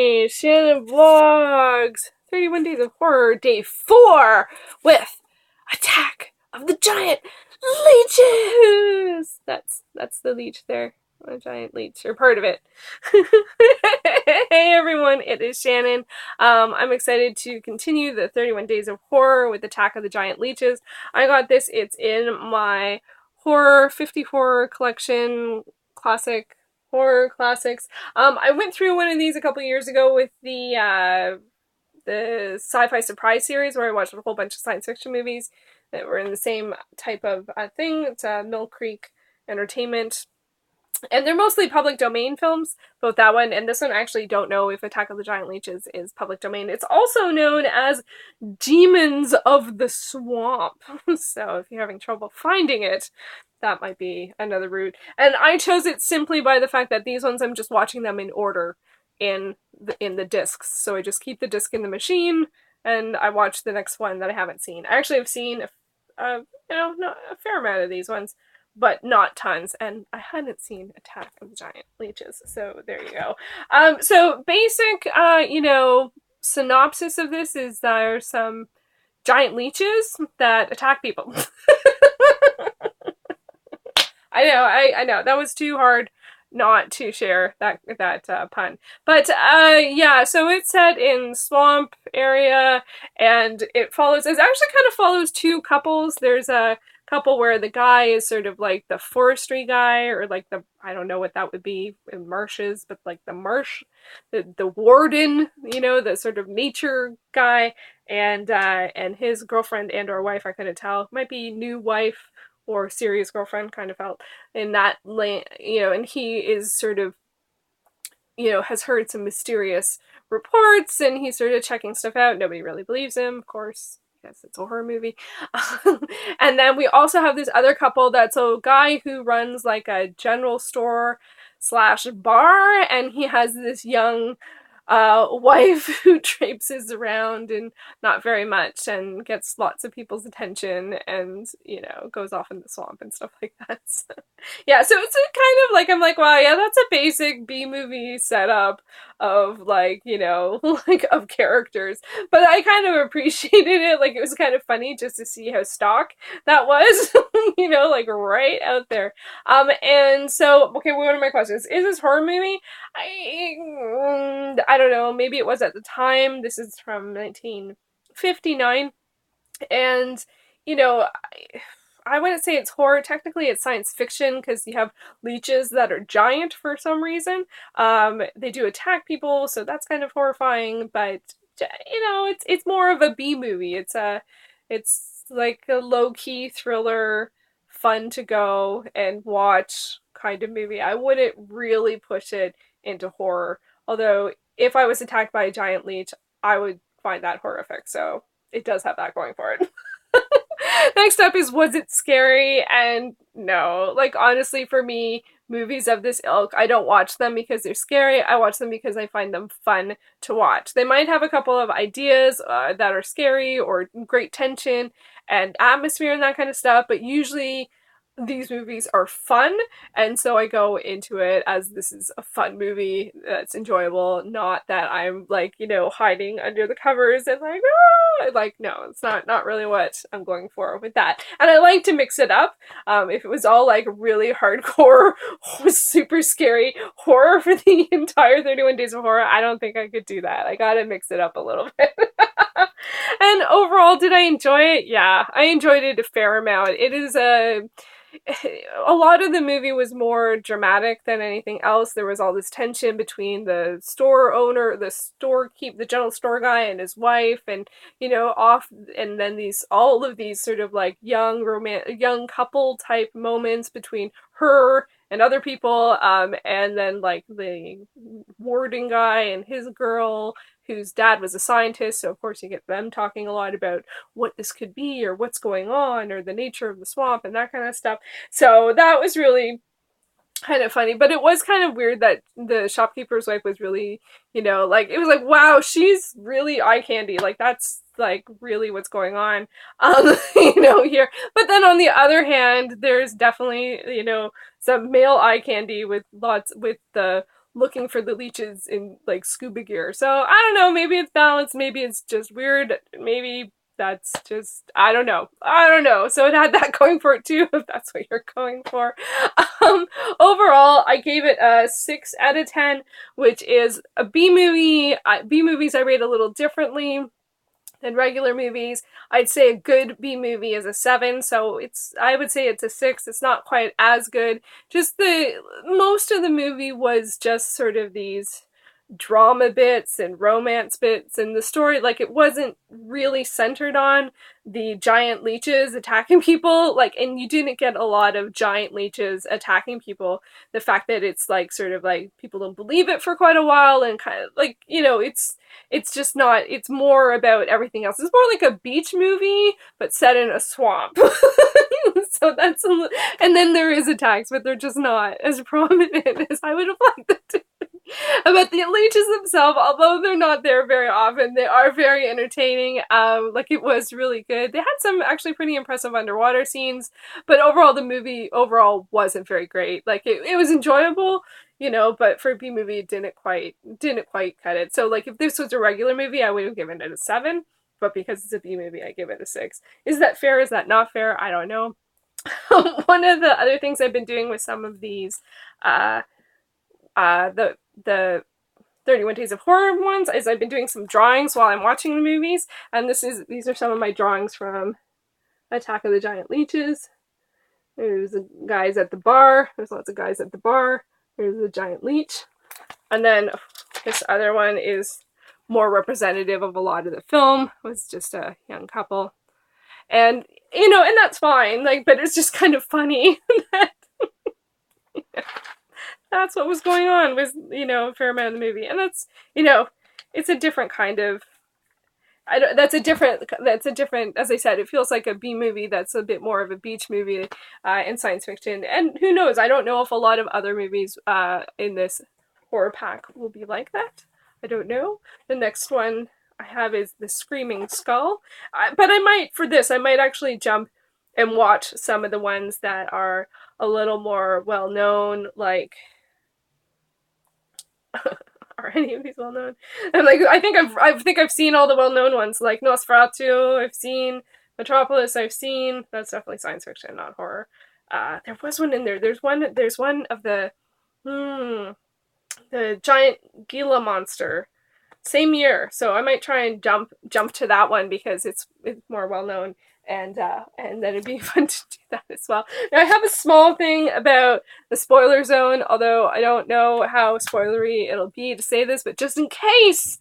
everybody! Shannon Vlogs! 31 Days of Horror, Day 4, with Attack of the Giant Leeches! That's the leech there. A giant leech, or part of it. Hey everyone, it is Shannon. I'm excited to continue the 31 Days of Horror with Attack of the Giant Leeches. I got this, it's in my Horror 50 Horror collection, classic horror classics. I went through one of these a couple years ago with the SciFi Surprize Series, where I watched a whole bunch of science fiction movies that were in the same type of thing. It's Mill Creek Entertainment. And they're mostly public domain films, both that one and this one. I actually don't know if Attack of the Giant Leeches is public domain. It's also known as Demons of the Swamp. So if you're having trouble finding it, that might be another route. And I chose it simply by the fact that these ones, I'm just watching them in order in the discs. So I just keep the disc in the machine and I watch the next one that I haven't seen. I actually have seen a fair amount of these ones, but not tons, and I hadn't seen Attack of the Giant Leeches, so there you go. So basic, synopsis of this is there are some giant leeches that attack people. I know, that was too hard not to share that pun. But yeah, so it's set in swamp area, and it actually kind of follows two couples. There's a couple where the guy is sort of like the forestry guy, or like I don't know what that would be in marshes, but like the warden, the sort of nature guy, and his girlfriend and or wife, I couldn't tell, might be new wife or serious girlfriend, kind of felt in that lane, and he is sort of, has heard some mysterious reports, and he's sort of checking stuff out. Nobody really believes him, of course, because it's a horror movie. And then we also have this other couple that's a guy who runs like a general store / bar, and he has this young wife who traipses around and not very much and gets lots of people's attention and, goes off in the swamp and stuff like that. So, yeah, so it's a kind of like, I'm like, wow, yeah, that's a basic B-movie setup of like, like of characters. But I kind of appreciated it. Like, it was kind of funny just to see how stock that was, like right out there. And so, okay, one of my questions, is this horror movie? I don't know, maybe it was at the time. This is from 1959, and I wouldn't say it's horror. Technically it's science fiction, because you have leeches that are giant for some reason. They do attack people, so that's kind of horrifying, but it's more of a B movie. It's like a low-key thriller, fun to go and watch kind of movie. I wouldn't really push it into horror, although if I was attacked by a giant leech, I would find that horrific, so it does have that going for it. Next up is, was it scary? And no, like honestly, for me, movies of this ilk, I don't watch them because they're scary. I watch them because I find them fun to watch. They might have a couple of ideas that are scary or great tension and atmosphere and that kind of stuff, but usually these movies are fun, and so I go into it as this is a fun movie that's enjoyable, not that I'm like, hiding under the covers and like, ah! Like, no, it's not really what I'm going for with that. And I like to mix it up. If it was all like really hardcore, super scary horror for the entire 31 Days of Horror, I don't think I could do that. I gotta mix it up a little bit. And overall, did I enjoy it? Yeah, I enjoyed it a fair amount. It is a lot of the movie was more dramatic than anything else. There was all this tension between the store owner, the general store guy and his wife, and and then all of these sort of like young couple type moments between her and other people, and then like the warden guy and his girl, whose dad was a scientist, so of course you get them talking a lot about what this could be or what's going on or the nature of the swamp and that kind of stuff. So that was really kind of funny, but it was kind of weird that the shopkeeper's wife was really, like, it was like, wow, she's really eye candy, like that's like really what's going on, here. But then on the other hand, there's definitely, some male eye candy with the looking for the leeches in like scuba gear. So I don't know, maybe it's balanced, maybe it's just weird, maybe that's just, I don't know. I don't know. So it had that going for it too, if that's what you're going for. Um, Overall, I gave it a 6 out of 10, which is a B movie. B movies I rate a little differently than regular movies. I'd say a good B movie is a 7, so I would say it's a 6. It's not quite as good. Just most of the movie was just sort of these drama bits and romance bits, and the story, like, it wasn't really centered on the giant leeches attacking people, like, and you didn't get a lot of giant leeches attacking people. The fact that it's like sort of like people don't believe it for quite a while, and kind of like, it's just not, it's more about everything else. It's more like a beach movie but set in a swamp. So that's and then there is attacks, but they're just not as prominent as I would have liked them to. About the leeches themselves, although they're not there very often, they are very entertaining. Like, it was really good. They had some actually pretty impressive underwater scenes, but overall the movie wasn't very great. Like, it was enjoyable, but for a B movie it didn't quite cut it. So like, if this was a regular movie, I would have given it a 7, but because it's a B movie, I give it a 6. Is that fair? Is that not fair? I don't know. One of the other things I've been doing with some of these the 31 Days of Horror ones is I've been doing some drawings while I'm watching the movies, and these are some of my drawings from Attack of the Giant Leeches. There's the guys at the bar. There's lots of guys at the bar. There's the giant leech. And then this other one is more representative of a lot of the film. It was just a young couple. And, and that's fine, like, but it's just kind of funny that that's what was going on with, a fair amount of the movie. And that's, it's a different kind of, that's a different, as I said, it feels like a B movie that's a bit more of a beach movie in science fiction. And who knows, I don't know if a lot of other movies in this horror pack will be like that. I don't know. The next one I have is The Screaming Skull. But I might actually jump and watch some of the ones that are a little more well-known, like... Are any of these well known? And like, I think I've seen all the well known ones, like Nosferatu. I've seen Metropolis. I've seen, that's definitely science fiction, not horror. There was one in there. There's one of the giant Gila monster. Same year, so I might try and jump to that one because it's more well known. And then it'd be fun to do that as well. Now, I have a small thing about the spoiler zone, although I don't know how spoilery it'll be to say this, but just in case,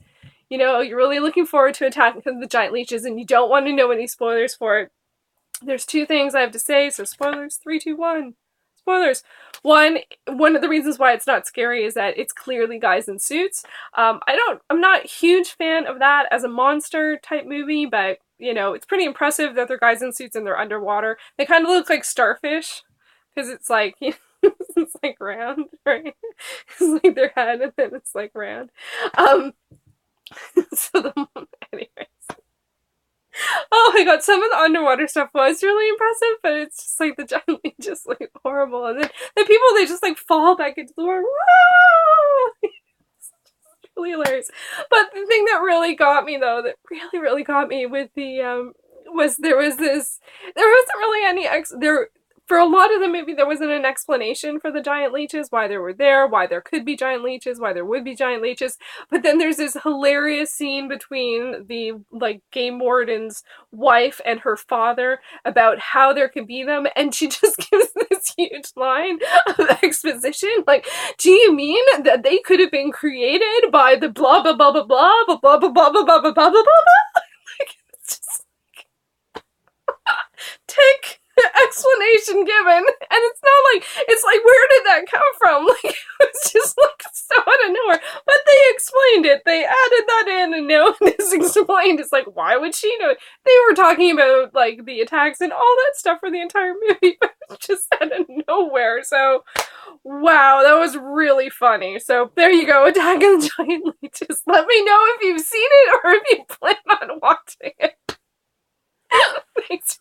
you're really looking forward to Attack of the Giant Leeches and you don't want to know any spoilers for it, there's 2 things I have to say, so spoilers, 3, 2, 1. Spoilers. One of the reasons why it's not scary is that it's clearly guys in suits. I'm not a huge fan of that as a monster type movie, but it's pretty impressive that they're guys in suits and they're underwater. They kind of look like starfish because it's like, it's like round, right? It's like their head and then it's like round. Anyways. Oh my god, some of the underwater stuff was really impressive, but it's just like the giant leech just like horrible. And then the people, they just like fall back into the water. It's really hilarious. But the thing that really got me though, that really got me with the was there wasn't really any for a lot of the movie, there wasn't an explanation for the giant leeches, why they were there, why there could be giant leeches, why there would be giant leeches. But then there's this hilarious scene between the, like, game warden's wife and her father about how there could be them, and she just gives this huge line of exposition, like, do you mean that they could have been created by the blah blah blah blah blah blah blah blah blah blah blah blah blah blah blah? Like, it's just like tick explanation given, and it's like where did that come from? Like, it was just like so out of nowhere, but they explained it, they added that in, and now it's explained. It's like, why would she know it? They were talking about like the attacks and all that stuff for the entire movie, but it's just out of nowhere. So wow, that was really funny. So there you go, Attack of the Giant Leeches. Let me know if you've seen it or if you plan on watching it. Thanks.